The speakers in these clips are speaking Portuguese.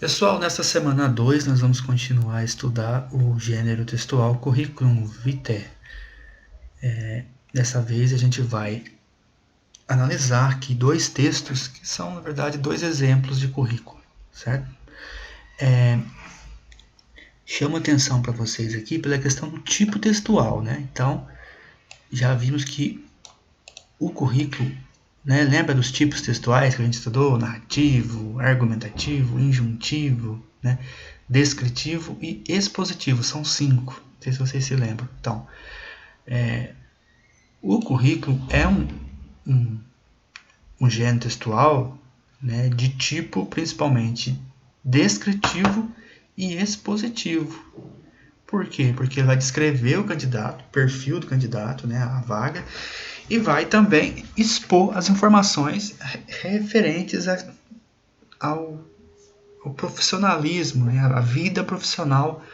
Pessoal, nesta semana 2 nós vamos continuar a estudar o gênero textual Curriculum Vitae. Dessa vez a gente vai analisar aqui dois textos que são, na verdade, dois exemplos de currículo, certo? Chamo atenção para vocês aqui pela questão do tipo textual, né? Então, já vimos que o currículo, né, lembra dos tipos textuais que a gente estudou? Narrativo, argumentativo, injuntivo, né, descritivo e expositivo. São 5, não sei se vocês se lembram. Então, o currículo é um gênero textual, né, de tipo principalmente descritivo e expositivo. Por quê? Porque ele vai descrever o candidato, o perfil do candidato, né, a vaga, e vai também expor as informações referentes ao profissionalismo, né, à vida profissional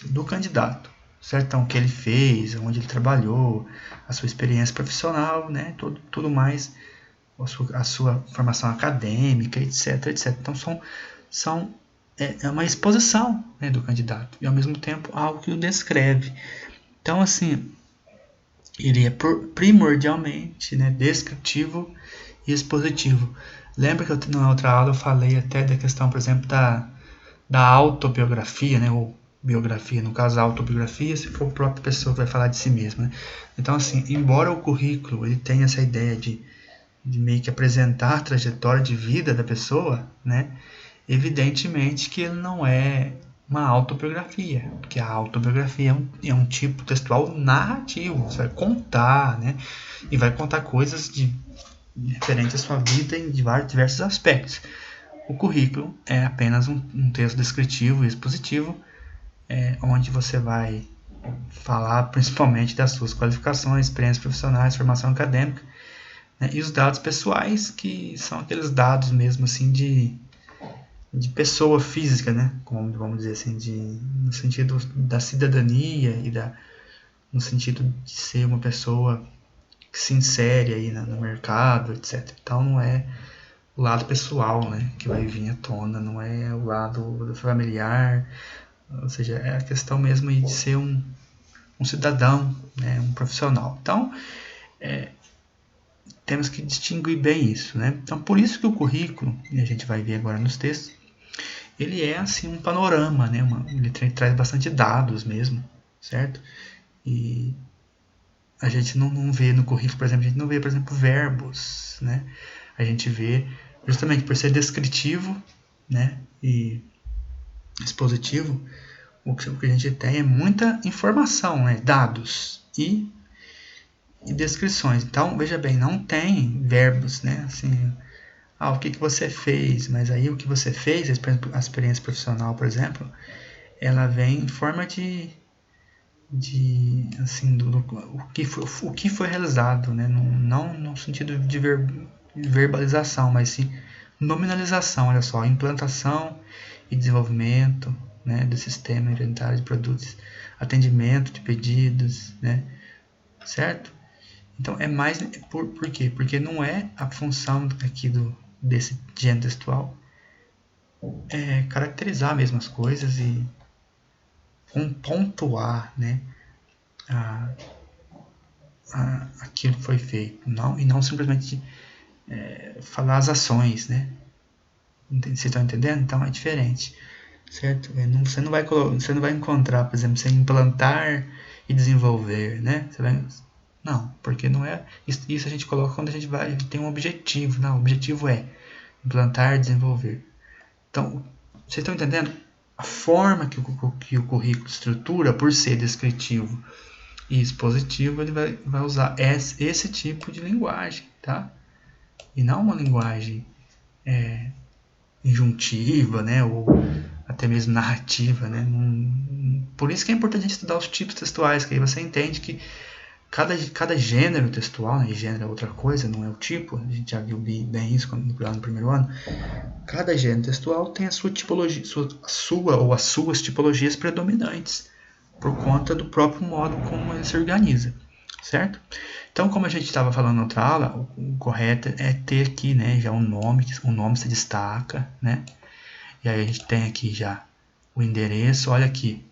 do candidato, certo? Então, o que ele fez, onde ele trabalhou, a sua experiência profissional, né, tudo mais, a sua formação acadêmica, etc, etc. Então, é uma exposição, né, do candidato e, ao mesmo tempo, algo que o descreve. Então, assim, ele é primordialmente, né, descritivo e expositivo. Lembra que na outra aula eu falei até da questão, por exemplo, da autobiografia, né, ou biografia, no caso a autobiografia, se for a própria pessoa que vai falar de si mesma, né? Então, assim, embora o currículo ele tenha essa ideia de meio que apresentar a trajetória de vida da pessoa, né, evidentemente que ele não é uma autobiografia, porque a autobiografia é um tipo textual narrativo, você vai contar, né, e vai contar coisas referentes à sua vida em diversos aspectos. O currículo é apenas um texto descritivo e expositivo, onde você vai falar principalmente das suas qualificações, experiências profissionais, formação acadêmica, né, e os dados pessoais, que são aqueles dados mesmo assim de pessoa física, né, como vamos dizer assim, no sentido da cidadania e no sentido de ser uma pessoa que se insere aí no mercado, etc. Então não é o lado pessoal, né, que vai vir à tona, não é o lado familiar, ou seja, é a questão mesmo de ser um cidadão, né, um profissional. Então, temos que distinguir bem isso, né? Então, por isso que o currículo, e a gente vai ver agora nos textos, ele é assim um panorama, né? Ele traz bastante dados mesmo, certo? E a gente não vê no currículo, por exemplo, a gente não vê, por exemplo, verbos, né? A gente vê justamente por ser descritivo, né? E expositivo, o que a gente tem é muita informação, né? Dados e descrições. Então, veja bem, não tem verbos, né? Assim, o que você fez, mas aí o que você fez, a experiência profissional, por exemplo, ela vem em forma de assim, o que foi realizado, né? Não no sentido de verbalização, mas sim nominalização, olha só, implantação e desenvolvimento, né, do sistema inventário de produtos, atendimento de pedidos, né, certo? Então é mais, por quê? Porque não é a função aqui desse gênero textual caracterizar mesmo as coisas e pontuar, né, aquilo que foi feito, e não simplesmente falar as ações, né? Vocês estão entendendo? Então é diferente, certo? Você não vai encontrar, por exemplo, você implantar e desenvolver, né? Não, porque não é isso a gente coloca quando a gente tem um objetivo. Não, o objetivo é implantar e desenvolver. Então, vocês estão entendendo? A forma que o currículo estrutura, por ser descritivo e expositivo, ele vai usar esse tipo de linguagem, tá? E não uma linguagem injuntiva, né? Ou até mesmo narrativa, né? Por isso que é importante a gente estudar os tipos textuais, que aí você entende que cada gênero textual, né? E gênero é outra coisa, não é o tipo, a gente já viu bem isso lá no primeiro ano. Cada gênero textual tem a sua tipologia, as suas tipologias predominantes, por conta do próprio modo como ele se organiza, certo? Então, como a gente estava falando na outra aula, o correto é ter aqui, né, já um nome se destaca, né? E aí a gente tem aqui já o endereço, olha aqui,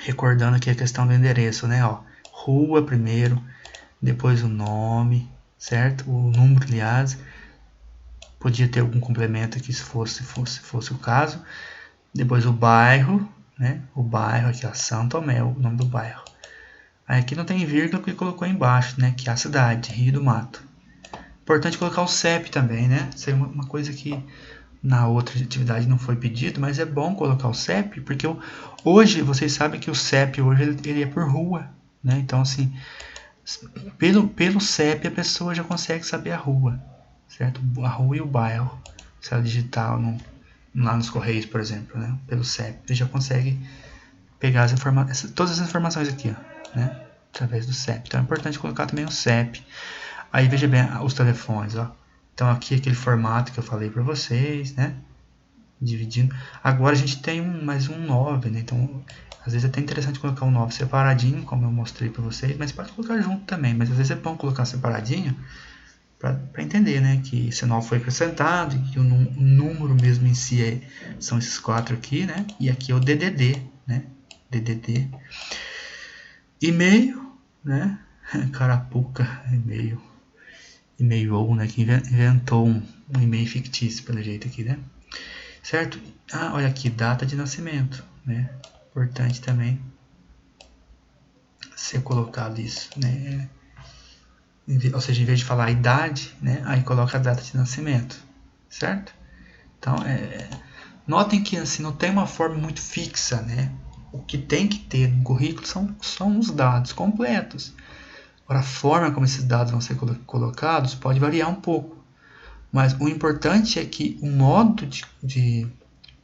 recordando aqui a questão do endereço, né? Ó, rua primeiro, depois o nome, certo? O número, aliás, podia ter algum complemento aqui se fosse o caso. Depois o bairro, né? O bairro aqui, ó, Santo Tomé, o nome do bairro. Aí aqui não tem vírgula porque colocou embaixo, né? Que é a cidade, Rio do Mato. Importante colocar o CEP também, né? Isso é uma coisa que na outra atividade não foi pedido, mas é bom colocar o CEP, porque hoje vocês sabem que o CEP hoje ele é por rua, né? Então assim, pelo CEP a pessoa já consegue saber a rua, certo? A rua e o bairro, se ela digitar lá nos Correios, por exemplo, né? Pelo CEP, ele já consegue pegar todas as informações aqui, ó, né? Através do CEP. Então é importante colocar também o CEP. Aí veja bem os telefones, ó. Então aqui aquele formato que eu falei para vocês, né? Dividindo. Agora a gente tem mais um 9, né? Então às vezes é até interessante colocar um 9 separadinho, como eu mostrei para vocês, mas pode colocar junto também. Mas às vezes é bom colocar separadinho para entender, né? Que esse 9 foi acrescentado e que o número mesmo em si são esses 4 aqui, né? E aqui é o DDD, né? DDD. E-mail, né? Carapuca, e-mail. E-mail, né? Que inventou um e-mail fictício, pelo jeito aqui, né? Certo? Ah, olha aqui, data de nascimento, né? Importante também ser colocado isso, né? Ou seja, em vez de falar a idade, né? Aí coloca a data de nascimento, certo? Então, notem que assim, não tem uma forma muito fixa, né? O que tem que ter no currículo são os dados completos. Agora, a forma como esses dados vão ser colocados pode variar um pouco. Mas o importante é que o modo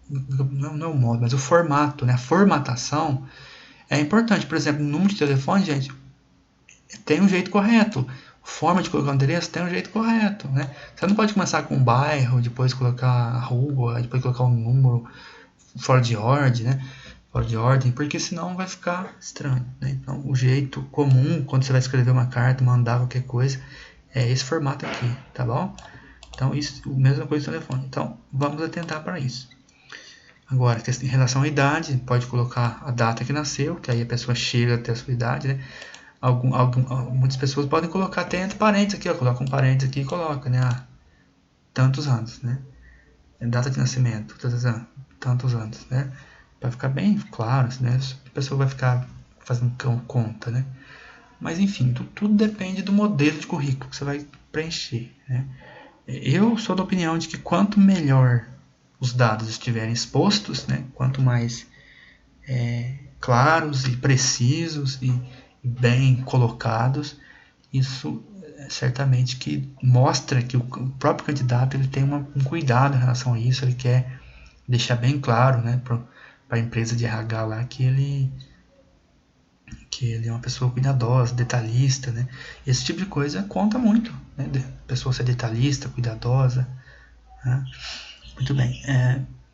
não é o modo, mas o formato, né? A formatação é importante. Por exemplo, o número de telefone, gente, tem um jeito correto. A forma de colocar o endereço tem um jeito correto, né? Você não pode começar com um bairro, depois colocar a rua, depois colocar um número fora de ordem, né? Fora de ordem, porque senão vai ficar estranho, né? Então, o jeito comum, quando você vai escrever uma carta, mandar qualquer coisa, é esse formato aqui, tá bom? Então, isso, mesma coisa do telefone. Então, vamos atentar para isso. Agora, em relação à idade, pode colocar a data que nasceu, que aí a pessoa chega até a sua idade, né? Muitas pessoas podem colocar até entre parênteses aqui, ó, coloca um parênteses aqui e coloca, né? Tantos anos, né? Data de nascimento, tantos anos, né? Para ficar bem claro, né? A pessoa vai ficar fazendo conta, né? Mas enfim, tudo depende do modelo de currículo que você vai preencher, né? Eu sou da opinião de que quanto melhor os dados estiverem expostos, né? Quanto mais claros e precisos e bem colocados, isso certamente que mostra que o próprio candidato ele tem um cuidado em relação a isso, ele quer deixar bem claro, né, para a empresa de RH lá que ele é uma pessoa cuidadosa, detalhista, né? Esse tipo de coisa conta muito, né? A pessoa ser detalhista, cuidadosa, né? Muito bem.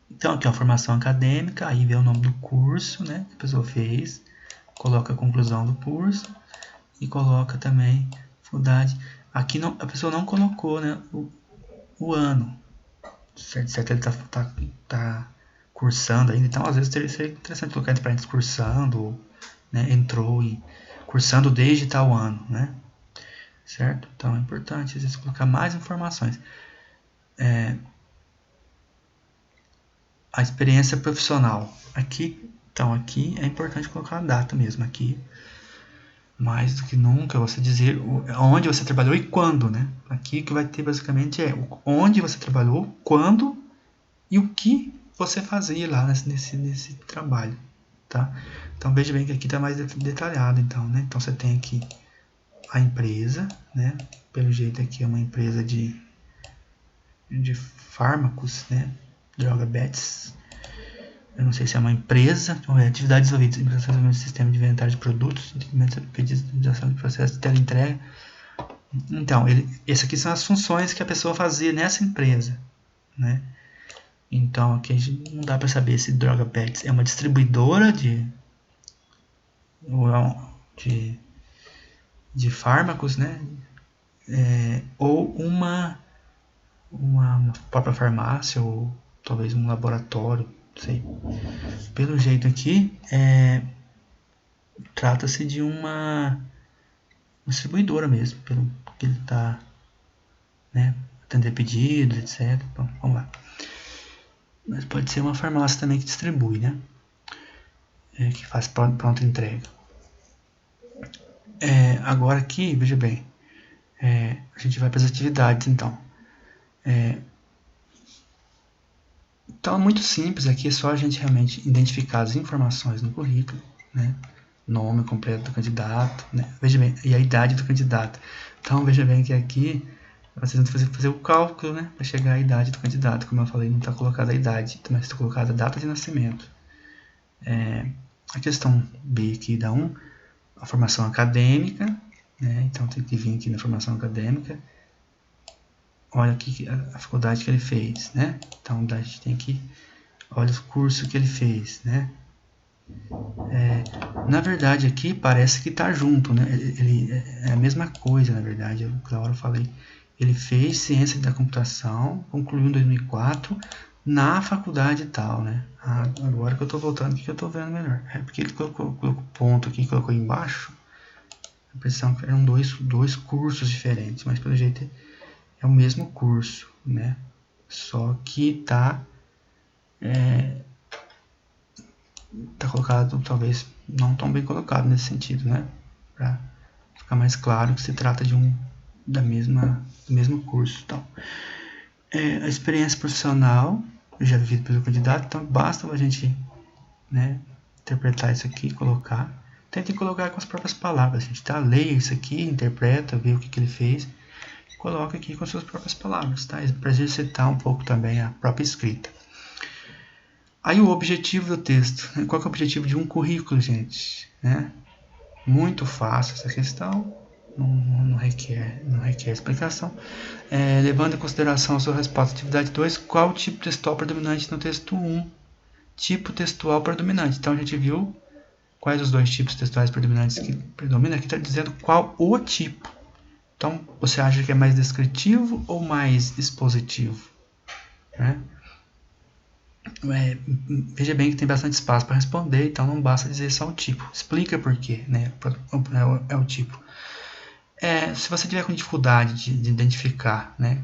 Então aqui é uma formação acadêmica, aí vem o nome do curso, né, que a pessoa fez, coloca a conclusão do curso e coloca também faculdade. Aqui não, a pessoa não colocou, né, o ano, certo? Ele tá cursando ainda, então às vezes seria interessante colocar entre parênteses cursando, né, entrou e cursando desde tal ano, né? Certo? Então é importante às vezes colocar mais informações. A experiência profissional. Aqui é importante colocar a data mesmo aqui. Mais do que nunca você dizer onde você trabalhou e quando, né? Aqui o que vai ter basicamente é onde você trabalhou, quando e o que você fazia lá nesse trabalho, tá? Então veja bem que aqui está mais detalhado, então, né? Então você tem aqui a empresa, né? Pelo jeito aqui é uma empresa de fármacos, né? Droga Bets. Eu não sei se é uma empresa, atividades desenvolvidas, implementação de sistema de inventário de produtos, pedição de processo de teleentrega. Então, essas aqui são as funções que a pessoa fazia nessa empresa, né? Então, aqui a gente não dá para saber se Droga Pets é uma distribuidora de fármacos, né? Ou uma própria farmácia ou talvez um laboratório, não sei. Pelo jeito aqui, trata-se de uma distribuidora mesmo, pelo que ele está, né, atender pedidos, etc. Bom, vamos lá. Mas pode ser uma farmácia também que distribui, né? Que faz pronta entrega. Agora aqui, veja bem, a gente vai para as atividades, então. Então é muito simples aqui, é só a gente realmente identificar as informações no currículo, né? Nome completo do candidato, né? Veja bem, e a idade do candidato. Então veja bem que aqui vocês vão fazer o cálculo, né? Para chegar à idade do candidato. Como eu falei, não está colocada a idade, mas está colocada a data de nascimento. A questão B aqui da 1, a formação acadêmica, né? Então tem que vir aqui na formação acadêmica. Olha aqui a faculdade que ele fez, né? Então a gente tem que, olha o curso que ele fez, né? Na verdade aqui parece que está junto, né? Ele é a mesma coisa, na verdade. Na hora eu falei, ele fez ciência da computação, concluiu em 2004 na faculdade e tal, né? Agora que eu estou voltando aqui que eu estou vendo melhor. Porque ele colocou ponto aqui, colocou embaixo. A impressão que eram dois cursos diferentes, mas pelo jeito é o mesmo curso, né? Só que tá colocado, talvez não tão bem colocado nesse sentido, né? Para ficar mais claro que se trata de do mesmo curso. Então, a experiência profissional já vivida pelo candidato, então basta a gente, né, interpretar isso aqui, colocar. Tente colocar com as próprias palavras, a gente tá? Leia isso aqui, interpreta, vê o que ele fez, coloca aqui com as suas próprias palavras, tá? Para exercitar um pouco também a própria escrita. Aí o objetivo do texto. Qual que é o objetivo de um currículo, gente? Né? Muito fácil essa questão. Não requer explicação. Levando em consideração a sua resposta à atividade 2, qual o tipo textual predominante no texto 1? Tipo textual predominante. Então a gente viu quais os dois tipos textuais predominantes que predominam. Aqui está dizendo qual o tipo. Então, você acha que é mais descritivo ou mais expositivo? Né? Veja bem que tem bastante espaço para responder, então não basta dizer só o tipo. Explica por quê, né? É o tipo. Se você tiver com dificuldade de identificar, né,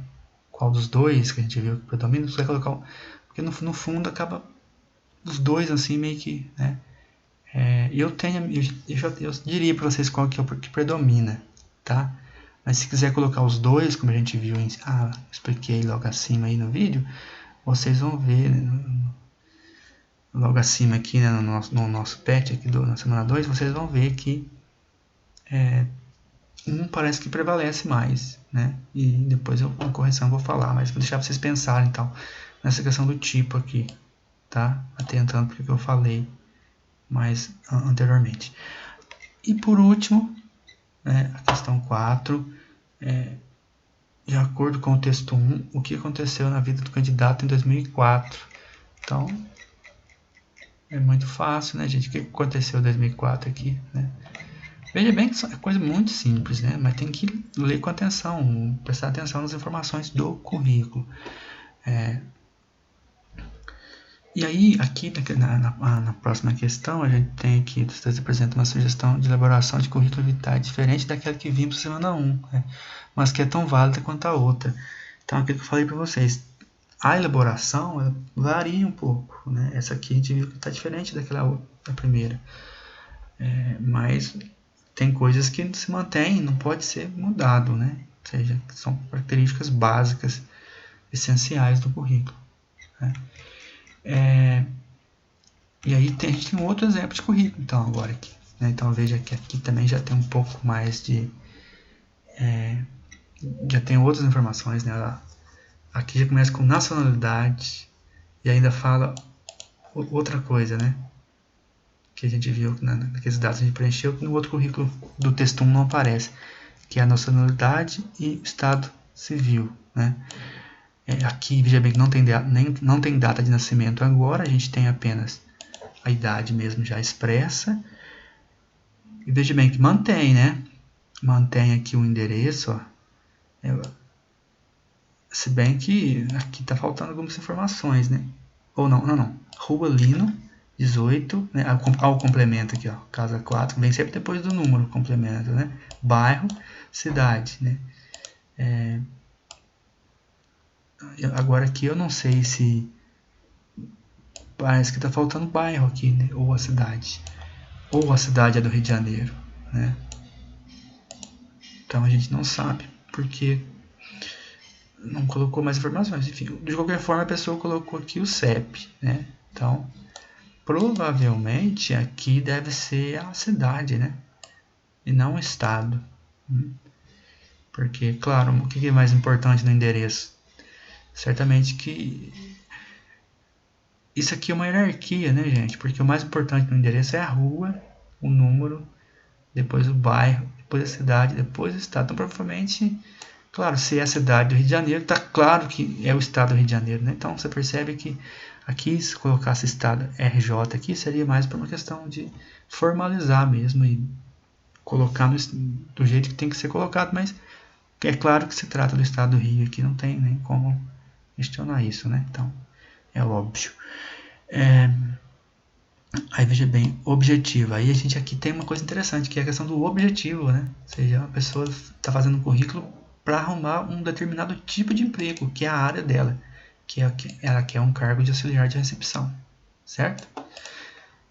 qual dos dois que a gente viu que predomina, você vai colocar. Porque no fundo acaba os dois assim meio que. Né? Eu diria para vocês qual que é o que predomina, tá? Mas se quiser colocar os dois, como a gente viu, expliquei logo acima aí no vídeo, vocês vão ver, né, logo acima aqui, né, no nosso patch aqui na semana 2, vocês vão ver que um parece que prevalece mais, né? E depois na correção vou falar, mas vou deixar para vocês pensarem então nessa questão do tipo aqui, tá? Atentando para o que eu falei mais anteriormente. E por último, a questão 4, de acordo com o texto 1, o que aconteceu na vida do candidato em 2004? Então, é muito fácil, né, gente? O que aconteceu em 2004 aqui, né? Veja bem que é coisa muito simples, né? Mas tem que ler com atenção, prestar atenção nas informações do currículo. E aí, aqui na próxima questão, a gente tem aqui, vocês apresentam uma sugestão de elaboração de currículo vitae diferente daquela que vimos na semana 1, né? Mas que é tão válida quanto a outra. Então, aquilo que eu falei para vocês, a elaboração ela varia um pouco, né? Essa aqui a gente viu que está diferente da primeira. Mas tem coisas que se mantêm, não pode ser mudado, né? Ou seja, são características básicas, essenciais do currículo, né? E aí a gente tem um outro exemplo de currículo, então, agora aqui, né? Então veja que aqui também já tem um pouco mais de... já tem outras informações, né? Aqui já começa com nacionalidade e ainda fala outra coisa, né? Que a gente viu naqueles dados que a gente preencheu, que no outro currículo do texto 1 não aparece, que é a nacionalidade e o estado civil, né? Aqui, veja bem que não tem data de nascimento agora, a gente tem apenas a idade mesmo já expressa. E veja bem que mantém, né? Mantém aqui o endereço, ó. Se bem que aqui está faltando algumas informações, né? Ou não. Rua Lino, 18, né? Ao complemento aqui, ó. Casa 4, vem sempre depois do número, complemento, né? Bairro, cidade, né? Agora aqui eu não sei se... Parece que está faltando bairro aqui, né? Ou a cidade. Ou a cidade é do Rio de Janeiro, né? Então a gente não sabe, porque não colocou mais informações. Enfim, de qualquer forma a pessoa colocou aqui o CEP, né? Então, provavelmente aqui deve ser a cidade, né? E não o estado. Porque, claro, o que é mais importante no endereço? Certamente que isso aqui é uma hierarquia, né, gente? Porque o mais importante no endereço é a rua, o número, depois o bairro, depois a cidade, depois o estado. Então, provavelmente, claro, se é a cidade do Rio de Janeiro, tá claro que é o estado do Rio de Janeiro, né? Então, você percebe que aqui, se colocasse estado RJ aqui, seria mais por uma questão de formalizar mesmo e colocar do jeito que tem que ser colocado, mas é claro que se trata do estado do Rio aqui, não tem nem como questionar isso, né? Então, é óbvio. Aí veja bem, objetivo. Aí a gente aqui tem uma coisa interessante, que é a questão do objetivo, né? Ou seja, a pessoa está fazendo um currículo para arrumar um determinado tipo de emprego, que é a área dela, que ela quer um cargo de auxiliar de recepção, certo?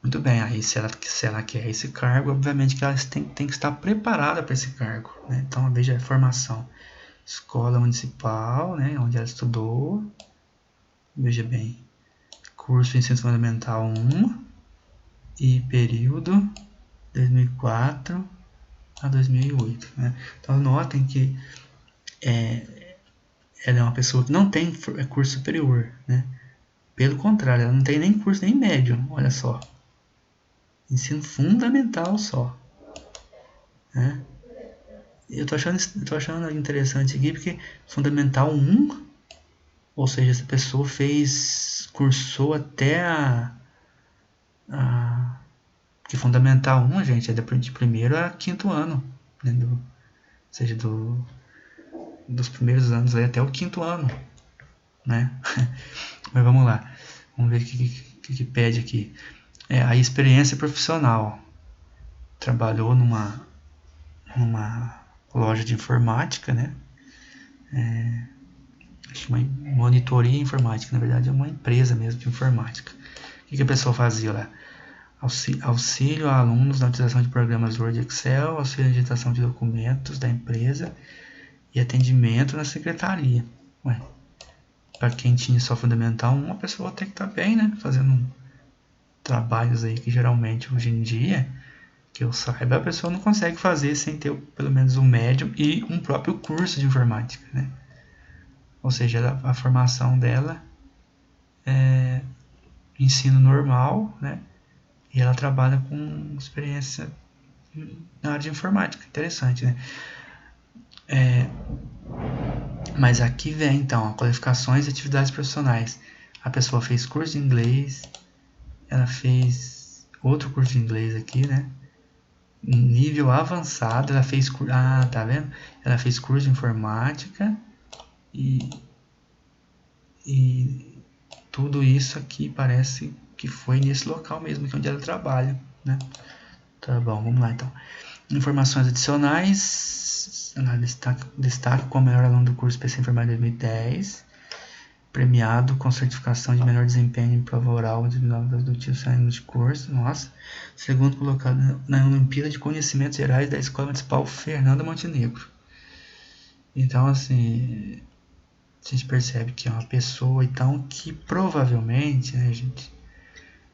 Muito bem, aí se ela quer esse cargo, obviamente que ela tem que estar preparada para esse cargo, né? Então veja a formação, escola municipal, né, onde ela estudou, veja bem, curso de ensino fundamental 1 e período 2004 a 2008, né? Então notem que ela é uma pessoa que não tem curso superior, né? Pelo contrário, ela não tem nem curso nem médio, olha só. Ensino fundamental só, né? Eu tô achando interessante aqui porque fundamental 1, ou seja, essa pessoa cursou até que fundamental 1, gente, é de primeiro a quinto ano, né? Ou seja, dos primeiros anos aí até o quinto ano, né? Mas vamos lá, vamos ver o que pede aqui. A experiência profissional. Trabalhou numa loja de informática, né? Acho uma monitoria informática, na verdade é uma empresa mesmo de informática. O que a pessoa fazia lá? Auxílio a alunos na utilização de programas Word e Excel, auxílio na digitação de documentos da empresa e atendimento na secretaria. Para quem tinha só fundamental, uma pessoa até que está bem, né? Fazendo trabalhos aí que geralmente hoje em dia, que eu saiba, a pessoa não consegue fazer sem ter pelo menos um médio e um próprio curso de informática, né? Ou seja, a formação dela é ensino normal, né? E ela trabalha com experiência na área de informática. Interessante, né? Mas aqui vem, então, qualificações e atividades profissionais. A pessoa fez curso de inglês, ela fez outro curso de inglês aqui, né? Nível avançado, ela fez... tá vendo? Ela fez curso de informática e tudo isso aqui parece que foi nesse local mesmo, que é onde ela trabalha, né? Tá bom, vamos lá então. Informações adicionais. Destaque como melhor aluno do curso PC Informática 2010. Premiado com certificação de melhor desempenho em prova oral do tio saindo de curso. Nossa. Segundo colocado na Olimpíada de Conhecimentos Gerais da Escola Municipal Fernando Montenegro. Então, assim, a gente percebe que é uma pessoa, então, que provavelmente, né, gente?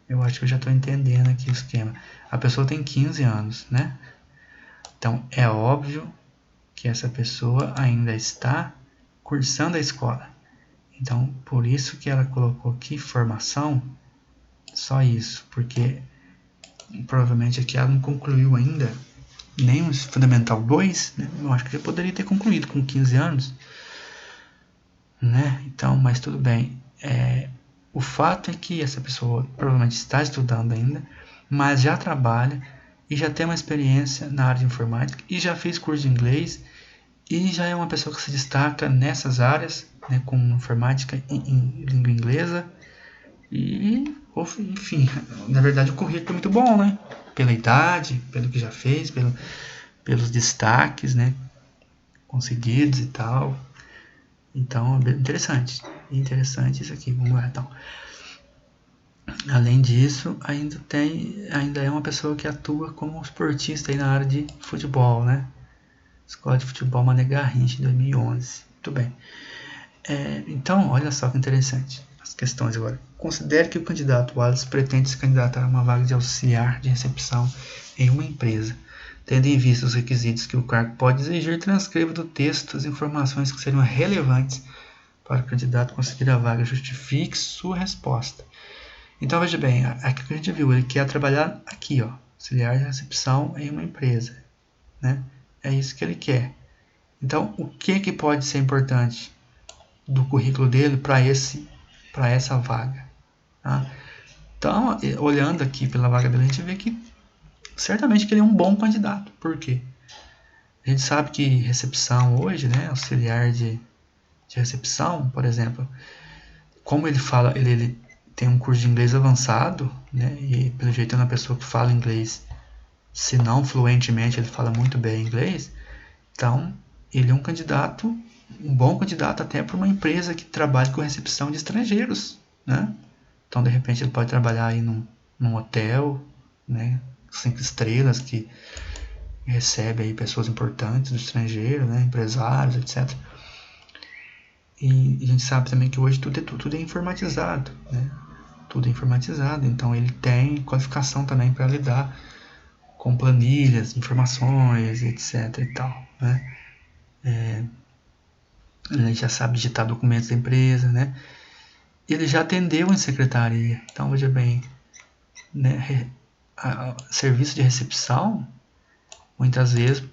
Eu acho que eu já estou entendendo aqui o esquema. A pessoa tem 15 anos, né? Então, é óbvio que essa pessoa ainda está cursando a escola. Então, por isso que ela colocou aqui formação, só isso, porque provavelmente aqui ela não concluiu ainda nem o Fundamental 2, né? Eu acho que já poderia ter concluído com 15 anos, né? Então, mas tudo bem. O fato é que essa pessoa provavelmente está estudando ainda, mas já trabalha e já tem uma experiência na área de informática e já fez curso de inglês e já é uma pessoa que se destaca nessas áreas, né, com informática em língua inglesa. E, enfim, na verdade o currículo é muito bom, né? Pela idade, pelo que já fez, pelos destaques, né, conseguidos e tal. Então, interessante isso aqui. Vamos lá, então. Além disso, ainda é uma pessoa que atua como esportista aí na área de futebol, né? Escola de Futebol Mané Garrincha, em 2011. Muito bem. Então, olha só que interessante as questões agora. Considere que o candidato Wallace pretende se candidatar a uma vaga de auxiliar de recepção em uma empresa. Tendo em vista os requisitos que o cargo pode exigir, transcreva do texto as informações que seriam relevantes para o candidato conseguir a vaga. Justifique sua resposta. Então, veja bem, aqui que a gente viu, ele quer trabalhar aqui, ó, auxiliar de recepção em uma empresa, né? É isso que ele quer. Então, o que pode ser importante do currículo dele para essa vaga? Tá? Então, olhando aqui pela vaga dele, a gente vê que certamente que ele é um bom candidato. Por quê? A gente sabe que recepção hoje, né, auxiliar de recepção, por exemplo, como ele fala, ele tem um curso de inglês avançado, né, e pelo jeito é uma pessoa que fala inglês, se não fluentemente, ele fala muito bem inglês. Então, ele é um bom candidato até para uma empresa que trabalha com recepção de estrangeiros, né? Então, de repente, ele pode trabalhar aí num hotel, né, 5 estrelas, que recebe aí pessoas importantes do estrangeiro, né, empresários, etc. E a gente sabe também que hoje tudo é informatizado, né? Tudo é informatizado, então ele tem qualificação também para lidar com planilhas, informações, etc. e tal, né? Ele já sabe digitar documentos da empresa, né? Ele já atendeu em secretaria, então veja bem, né? Serviço de recepção muitas vezes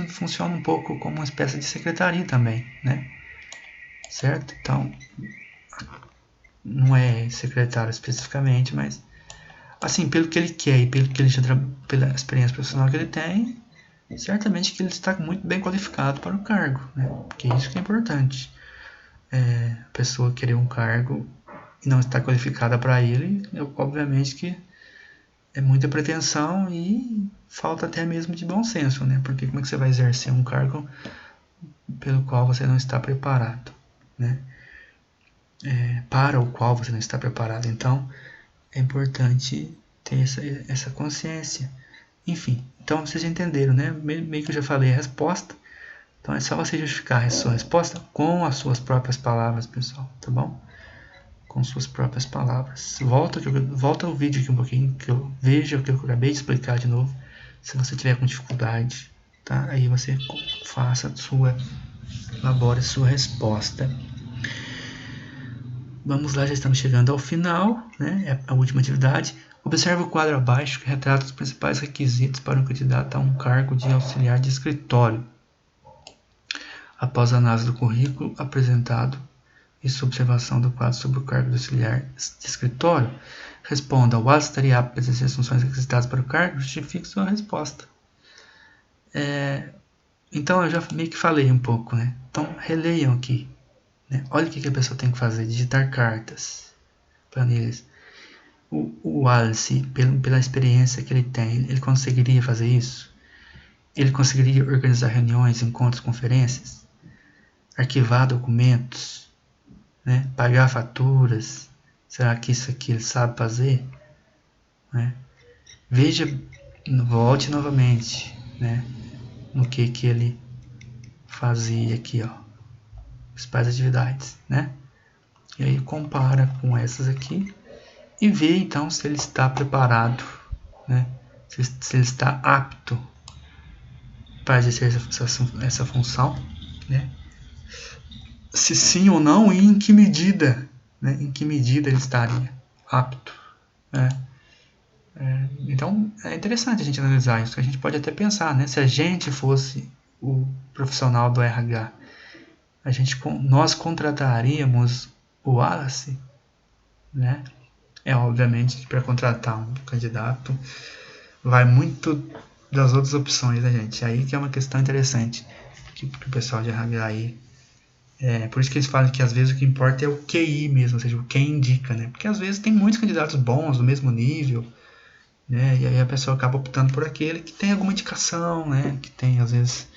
funciona um pouco como uma espécie de secretaria também, né? Certo? Então, não é secretário especificamente, mas assim, pelo que ele quer e pela experiência profissional que ele tem, certamente que ele está muito bem qualificado para o cargo, né? Porque isso que é importante. A pessoa querer um cargo e não estar qualificada para ele, obviamente que é muita pretensão e falta até mesmo de bom senso, né? Porque como é que você vai exercer um cargo pelo qual você não está preparado, né? Para o qual você não está preparado. Então, é importante ter essa consciência. Enfim, então vocês já entenderam, né? Meio que eu já falei a resposta. Então é só você justificar a sua resposta com as suas próprias palavras, pessoal, tá bom? Com suas próprias palavras. Volta o vídeo aqui um pouquinho, que eu veja o que eu acabei de explicar de novo. Se você tiver com dificuldade, tá? Aí você elabore a sua resposta. Vamos lá, já estamos chegando ao final, né? É a última atividade. Observe o quadro abaixo que retrata os principais requisitos para um candidato a um cargo de auxiliar de escritório. Após a análise do currículo apresentado e sua observação do quadro sobre o cargo de auxiliar de escritório, responda: o Wallace estaria apto para exercer as funções requisitadas para o cargo? Justifique sua resposta. Então, eu já meio que falei um pouco, né? Então, releiam aqui. Né? Olha o que a pessoa tem que fazer: digitar cartas, planilhas. O Wallace, pela experiência que ele tem, ele conseguiria fazer isso? Ele conseguiria organizar reuniões, encontros, conferências? Arquivar documentos? Né? Pagar faturas? Será que isso aqui ele sabe fazer? Né? Volte novamente, né? No que ele fazia aqui, ó, principais atividades, né? E aí compara com essas aqui e vê então se ele está preparado, né? Se ele está apto para exercer essa função, né? Se sim ou não e em que medida, né? Em que medida ele estaria apto, né? Então é interessante a gente analisar isso. A gente pode até pensar, né? Se a gente fosse o profissional do RH, nós contrataríamos o Wallace, né? Obviamente que para contratar um candidato vai muito das outras opções, né, gente? Aí que é uma questão interessante, que o pessoal de RH aí... por isso que eles falam que às vezes o que importa é o QI mesmo, ou seja, o quem indica, né? Porque às vezes tem muitos candidatos bons do mesmo nível, né? E aí a pessoa acaba optando por aquele que tem alguma indicação, né? Que tem às vezes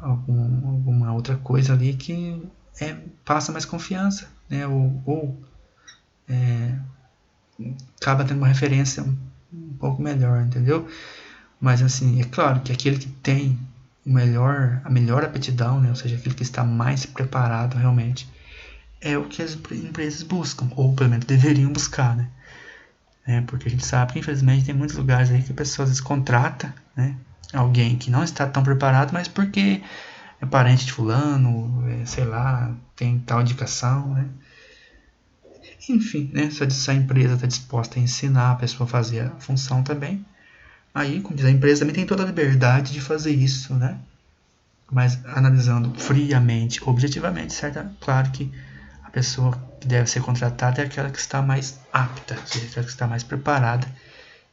alguma outra coisa ali que passa mais confiança, né? Ou acaba tendo uma referência um pouco melhor, entendeu? Mas assim, é claro que aquele que tem a melhor aptidão, né? Ou seja, aquele que está mais preparado realmente, é o que as empresas buscam, ou pelo menos deveriam buscar, né? Porque a gente sabe que infelizmente tem muitos lugares aí que a pessoa às vezes contrata, né, alguém que não está tão preparado, mas porque é parente de fulano, sei lá, tem tal indicação, né? Enfim, né, se a empresa está disposta a ensinar a pessoa a fazer a função também, aí, como diz, a empresa também tem toda a liberdade de fazer isso, né? Mas analisando friamente, objetivamente, certo? Claro que a pessoa que deve ser contratada é aquela que está mais apta, ou seja, aquela que está mais preparada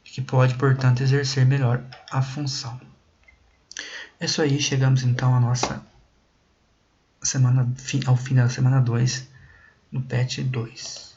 e que pode, portanto, exercer melhor a função. É isso aí, chegamos então à nossa semana, ao fim da semana 2, no PET 2.